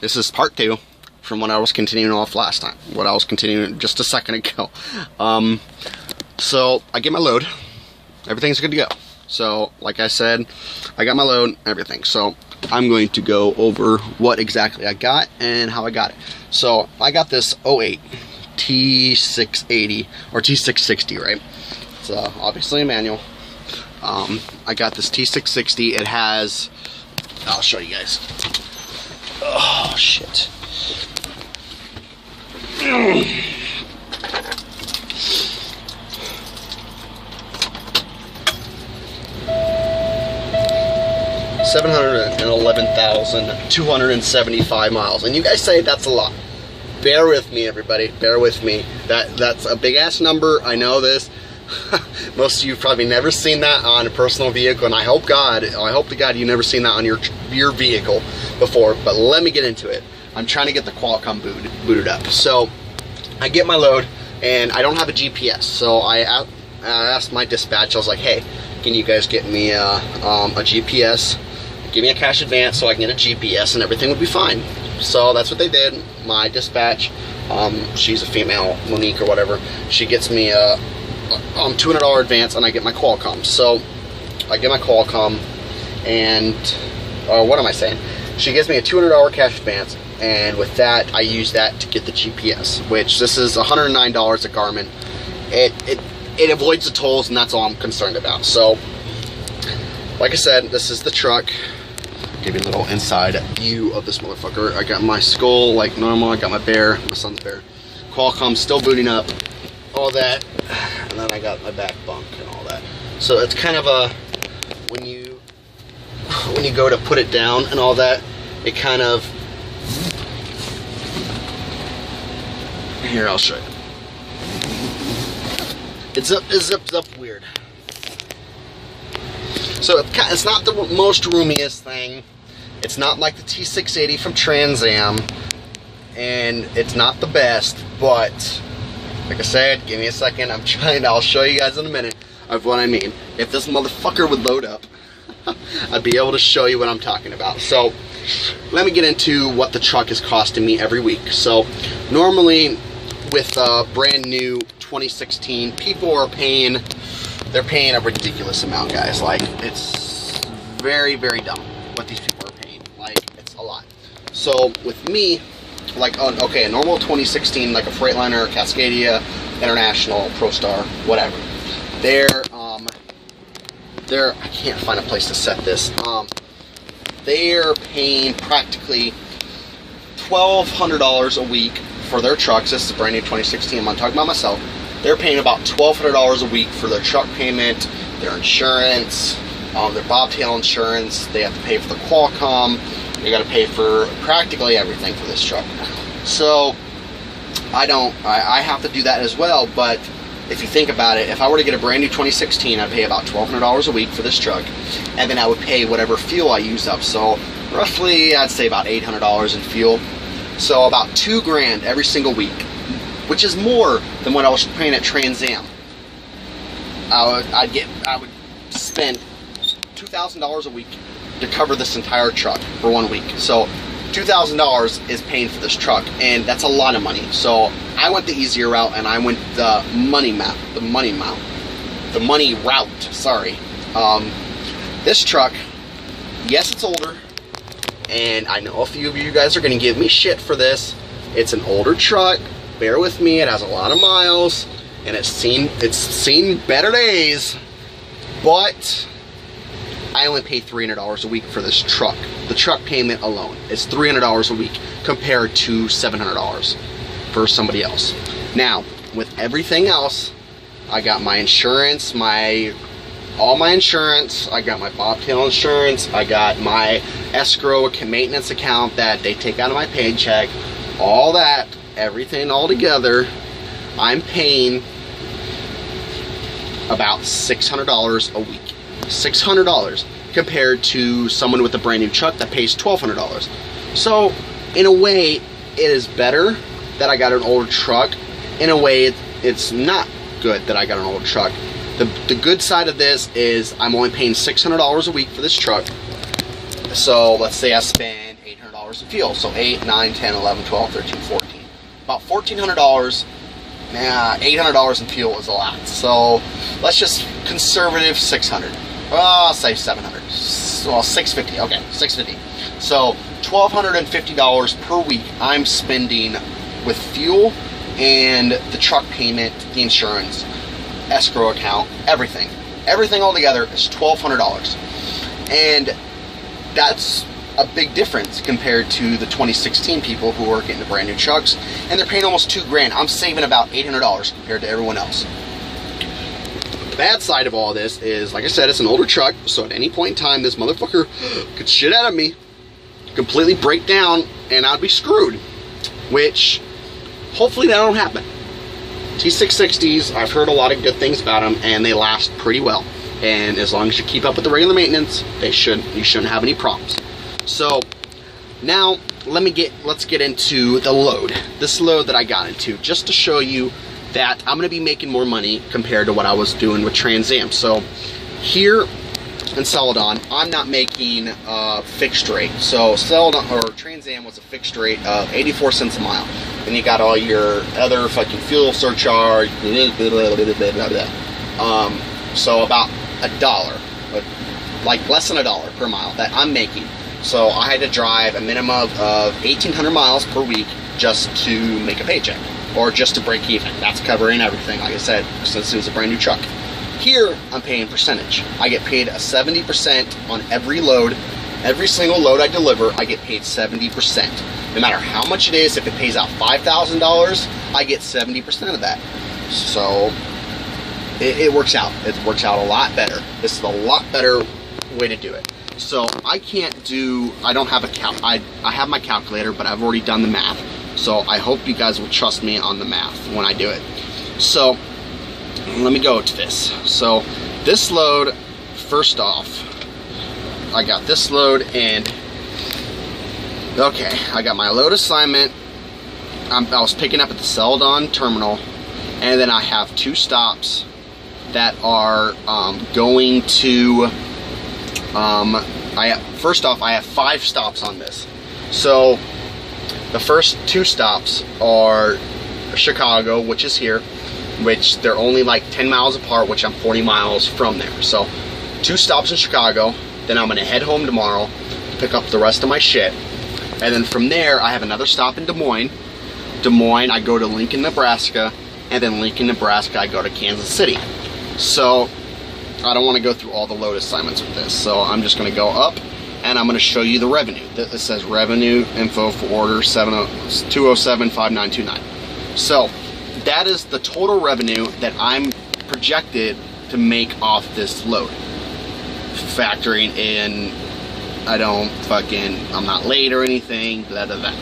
This is part 2 from what I was continuing off last time. What I was continuing just a second ago. So I get my load. Everything's good to go. So like I said, I got my load, everything. So I'm going to go over what exactly I got and how I got it. So I got this 08 T680 or T660, right? It's obviously a manual. I got this T660. It has, I'll show you guys. Oh shit. $711,275 miles, and you guys say that's a lot. Bear with me, everybody. Bear with me. That's a big ass number. I know this. Most of you have probably never seen that on a personal vehicle, and I hope to God you've never seen that on your vehicle before. But let me get into it. I'm trying to get the Qualcomm booted up. So I get my load, and I don't have a GPS. So I asked my dispatch. I was like, hey, can you guys get me a GPS? Give me a cash advance so I can get a GPS, and everything would be fine. So that's what they did. My dispatch, she's a female, Monique or whatever. She gets me a $200 advance, and I get my Qualcomm. So I get my Qualcomm, and what am I saying? She gives me a $200 cash advance, and with that, I use that to get the GPS, which this is $109 at Garmin. It avoids the tolls, and that's all I'm concerned about. So, like I said, this is the truck. Give you a little inside view of this motherfucker. I got my skull like normal. I got my bear, my son's bear. Qualcomm still booting up, all that, and then I got my back bunk and all that. So it's kind of a when you go to put it down and all that, it kind of, here I'll show you. It zips up weird. So it's not the most roomiest thing. It's not like the T680 from Trans Am, and it's not the best, but like I said, give me a second. I'll show you guys in a minute of what I mean. If this motherfucker would load up, I'd be able to show you what I'm talking about. So let me get into what the truck is costing me every week. So normally with a brand new 2016, people are paying, they're paying a ridiculous amount, guys. Like, it's very, very dumb what these people are paying. Like, it's a lot. So with me, like, okay, a normal 2016, like a Freightliner, Cascadia, International, ProStar, whatever. I can't find a place to set this. They're paying practically $1,200 a week for their trucks. This is a brand new 2016. I'm talking about myself. They're paying about $1,200 a week for their truck payment, their insurance, their bobtail insurance. They have to pay for the Qualcomm. They got to pay for practically everything for this truck. So I have to do that as well. But if you think about it, if I were to get a brand new 2016, I'd pay about $1,200 a week for this truck, and then I would pay whatever fuel I use up. So roughly, I'd say about $800 in fuel. So about $2 grand every single week, which is more than what I was paying at Trans Am. I would spend $2,000 a week to cover this entire truck for 1 week. So $2,000 is paying for this truck, and that's a lot of money. So I went the easier route, and I went the money route. Sorry. This truck, yes, it's older, and I know a few of you guys are going to give me shit for this. It's an older truck. Bear with me. It has a lot of miles, and it's seen better days. But I only pay $300 a week for this truck. The truck payment alone is $300 a week compared to $700 for somebody else. Now, with everything else, I got my insurance, all my insurance. I got my bobtail insurance. I got my escrow maintenance account that they take out of my paycheck. All that, everything all together, I'm paying about $600 a week. $600 compared to someone with a brand new truck that pays $1,200. So in a way, it is better that I got an older truck. In a way, it's not good that I got an older truck. The good side of this is I'm only paying $600 a week for this truck. So let's say I spend $800 in fuel. So 8, 9, 10, 11, 12, 13, 14. About $1,400. Nah, $800 in fuel is a lot. So let's just conservative 600. Well, I'll say 700. Well, 650. Okay, 650. So $1,250 per week I'm spending with fuel and the truck payment, the insurance, escrow account, everything. Everything all together is $1,200. And that's a big difference compared to the 2016 people who are getting the brand new trucks, and they're paying almost $2,000. I'm saving about $800 compared to everyone else. The bad side of all this is, like I said, it's an older truck, so at any point in time, this motherfucker could shit out of me, completely break down, and I'd be screwed. Which, hopefully that don't happen. T660s, I've heard a lot of good things about them, and they last pretty well. And as long as you keep up with the regular maintenance, you shouldn't have any problems. So now let's get into the load. This load that I got into, just to show you that I'm gonna be making more money compared to what I was doing with Trans Am. So here in Celadon, I'm not making fixed rate. So Celadon or Trans Am was a fixed rate of 84 cents a mile. Then you got all your other fucking fuel surcharge, so about $1, like less than $1 per mile that I'm making. So I had to drive a minimum of 1,800 miles per week just to make a paycheck, or just to break even. That's covering everything, like I said, since it was a brand new truck. Here, I'm paying percentage. I get paid a 70% on every load. Every single load I deliver, I get paid 70%. No matter how much it is, if it pays out $5,000, I get 70% of that. So it works out. It works out a lot better. This is a lot better way to do it. So I don't have I have my calculator, but I've already done the math. So I hope you guys will trust me on the math when I do it. So let me go to this. So this load, first off, I got this load, and okay, I got my load assignment. I was picking up at the Celadon terminal, and then I have 2 stops that are going to first off, I have 5 stops on this. So the first 2 stops are Chicago, which is here, which they're only like 10 miles apart, which I'm 40 miles from there. So 2 stops in Chicago, then I'm gonna head home tomorrow to pick up the rest of my shit. And then from there, I have another stop in Des Moines. Des Moines, I go to Lincoln, Nebraska, and then Lincoln, Nebraska, I go to Kansas City. So I don't want to go through all the load assignments with this, so I'm just going to go up, and I'm going to show you the revenue. This says revenue info for order 2075929. So that is the total revenue that I'm projected to make off this load, factoring in I'm not late or anything, blah blah blah.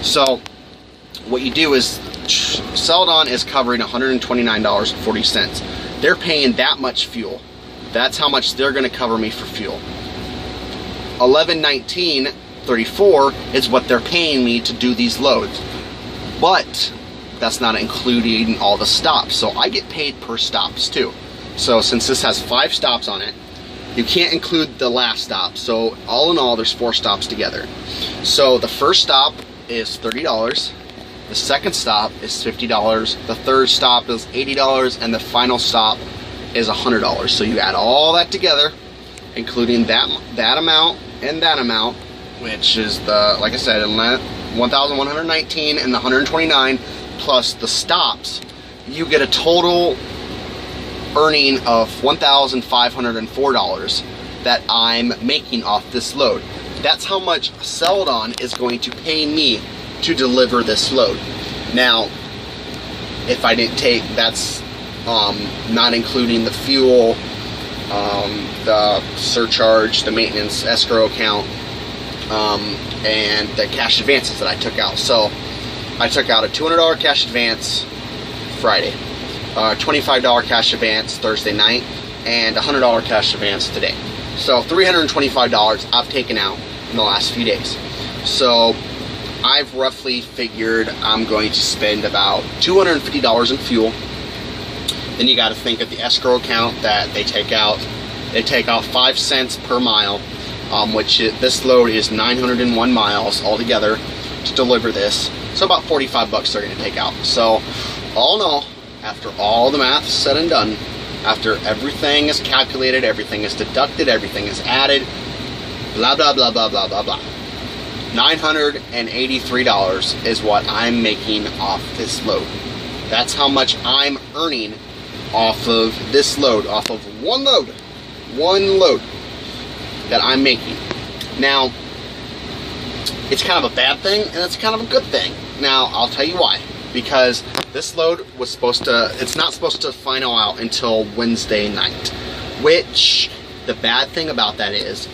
So what you do is, Celadon is covering $129.40. They're paying that much fuel. That's how much they're going to cover me for fuel. $11.19.34 is what they're paying me to do these loads. But that's not including all the stops. So I get paid per stops too. So since this has 5 stops on it, you can't include the last stop. So all in all, there's 4 stops together. So the first stop is $30. The second stop is $50. The third stop is $80, and the final stop is $100. So you add all that together, including that amount and that amount, which is the, like I said, 1,119 and the 129 plus the stops, you get a total earning of $1,504 that I'm making off this load. That's how much Celadon is going to pay me to deliver this load. Now, if I didn't take, that's not including the fuel, the surcharge, the maintenance, escrow account, and the cash advances that I took out. So I took out a $200 cash advance Friday, $25 cash advance Thursday night, and $100 cash advance today. So $325 I've taken out in the last few days. So I've roughly figured I'm going to spend about $250 in fuel. Then you got to think of the escrow account that they take out. They take out 5 cents per mile. this load is 901 miles altogether to deliver this. So about 45 bucks they're going to take out. So all in all, after all the math is said and done, after everything is calculated, everything is deducted, everything is added, blah, blah, blah, blah, blah, blah, blah, $983 is what I'm making off this load. That's how much I'm earning off of this load, off of one load that I'm making. Now, it's kind of a bad thing and it's kind of a good thing. Now, I'll tell you why. Because this load was supposed to, it's not supposed to final out until Wednesday night. Which, the bad thing about that is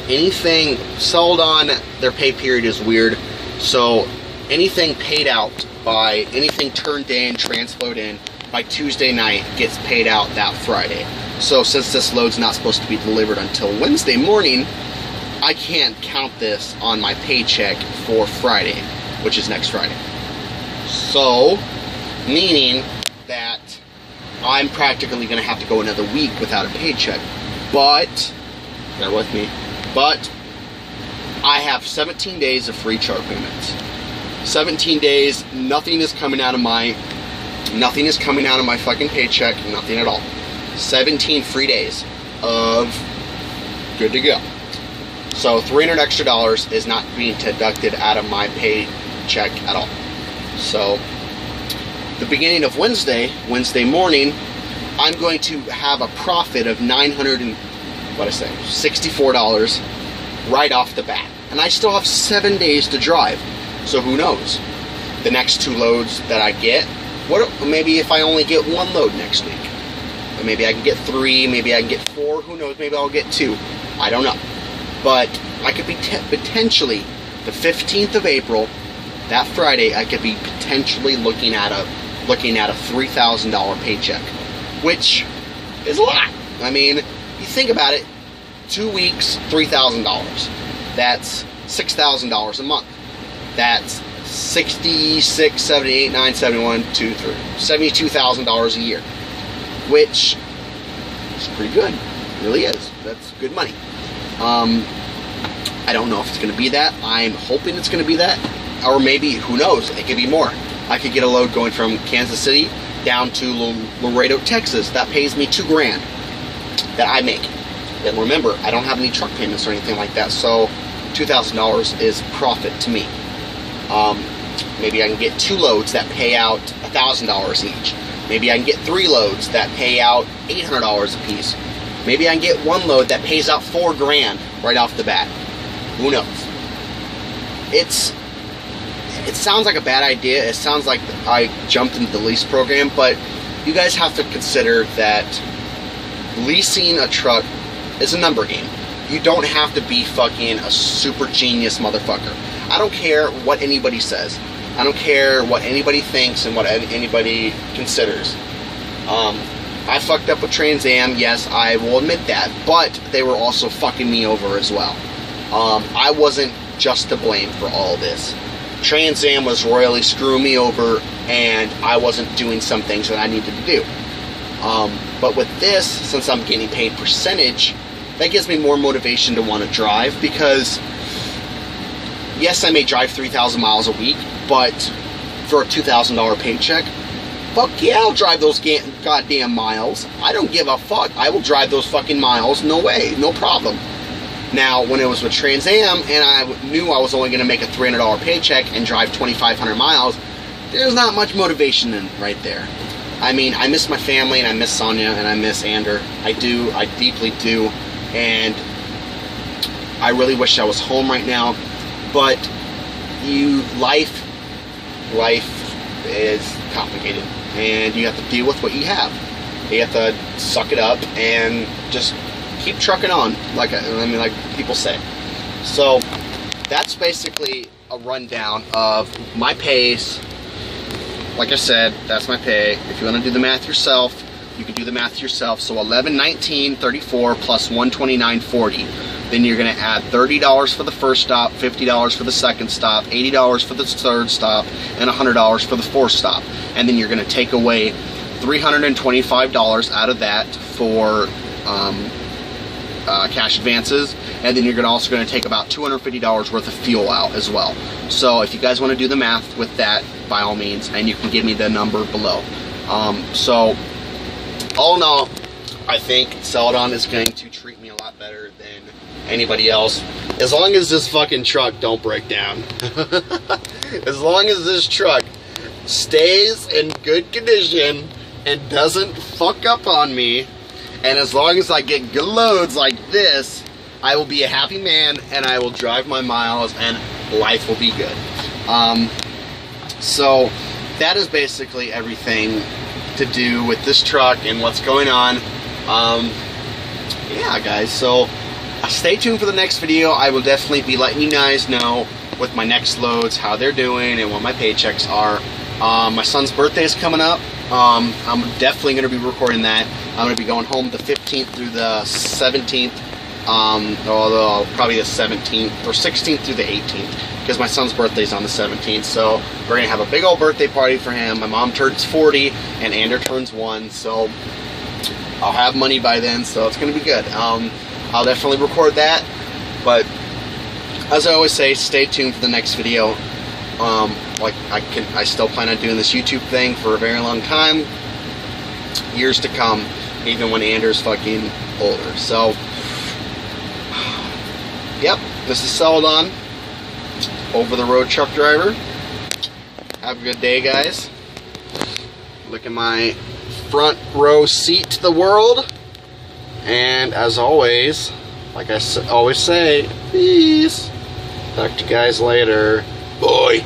anything Celadon, their pay period is weird. So anything paid out by, anything turned in, transload in, by Tuesday night gets paid out that Friday. So since this load's not supposed to be delivered until Wednesday morning, I can't count this on my paycheck for Friday, which is next Friday. So, meaning that I'm practically going to have to go another week without a paycheck. But, bear with me, but I have 17 days of free chart payments. 17 days, nothing is coming out of my fucking paycheck, nothing at all. 17 free days of good to go. So $300 extra is not being deducted out of my paycheck at all. So the beginning of Wednesday morning, I'm going to have a profit of $64 right off the bat. And I still have 7 days to drive. So who knows? The next 2 loads that I get, maybe if I only get 1 load next week. Or maybe I can get 3, maybe I can get 4, who knows, maybe I'll get 2. I don't know. But I could be potentially, the 15th of April, that Friday, I could be potentially looking at a $3,000 paycheck, which is a lot. I mean, you think about it, 2 weeks, $3,000. That's $6,000 a month. That's 66, 78, 9, 71, 2, 3, $72,000 a year, which is pretty good. It really is. That's good money. I don't know if it's going to be that. I'm hoping it's going to be that. Or maybe, who knows, it could be more. I could get a load going from Kansas City down to Laredo, Texas. That pays me $2 grand that I make. And remember, I don't have any truck payments or anything like that, so $2,000 is profit to me. Maybe I can get 2 loads that pay out $1,000 each. Maybe I can get 3 loads that pay out $800 a piece. Maybe I can get 1 load that pays out $4 grand right off the bat. Who knows? It sounds like a bad idea. It sounds like I jumped into the lease program, but you guys have to consider that leasing a truck is a number game. You don't have to be fucking a super genius motherfucker. I don't care what anybody says. I don't care what anybody thinks and what anybody considers. I fucked up with Trans Am, yes, I will admit that, but they were also fucking me over as well. I wasn't just to blame for all this. Trans Am was royally screwing me over, and I wasn't doing some things that I needed to do. But with this, since I'm getting paid percentage, that gives me more motivation to want to drive, because yes, I may drive 3,000 miles a week, but for a $2,000 paycheck, fuck yeah, I'll drive those goddamn miles. I don't give a fuck. I will drive those fucking miles. No way. No problem. Now, when it was with Trans Am, and I knew I was only going to make a $300 paycheck and drive 2,500 miles, there's not much motivation right there. I mean, I miss my family, and I miss Sonia, and I miss Ander. I do. I deeply do. And I really wish I was home right now. But life is complicated, and you have to deal with what you have. You have to suck it up and just keep trucking on, like people say. So that's basically a rundown of my pays. Like I said, that's my pay. If you want to do the math yourself, you can do the math yourself. So $11.19.34 plus $129.40. Then you're going to add $30 for the first stop, $50 for the second stop, $80 for the third stop, and $100 for the fourth stop. And then you're going to take away $325 out of that for cash advances, and then you're also going to take about $250 worth of fuel out as well. So if you guys want to do the math with that, by all means, and you can give me the number below. So all in all, I think Celadon is going to treat me a lot better than anybody else, as long as this fucking truck don't break down. As long as this truck stays in good condition and doesn't fuck up on me, and as long as I get good loads like this, I will be a happy man, and I will drive my miles, and life will be good. So that is basically everything to do with this truck and what's going on. Yeah, guys, so stay tuned for the next video. I will definitely be letting you guys know with my next loads how they're doing and what my paychecks are. My son's birthday is coming up. I'm definitely going to be recording that. I'm going to be going home the 15th through the 17th, although probably the 17th or 16th through the 18th, because my son's birthday is on the 17th. So we're going to have a big old birthday party for him. My mom turns 40 and Ander turns 1, so I'll have money by then, so it's going to be good. I'll definitely record that, but as I always say, stay tuned for the next video. Like I still plan on doing this YouTube thing for a very long time, years to come, even when Ander's fucking older. So, yep, this is Celadon, over the road truck driver. Have a good day, guys. Look at my front row seat to the world. And as always, like I always say, peace. Talk to you guys later. Bye.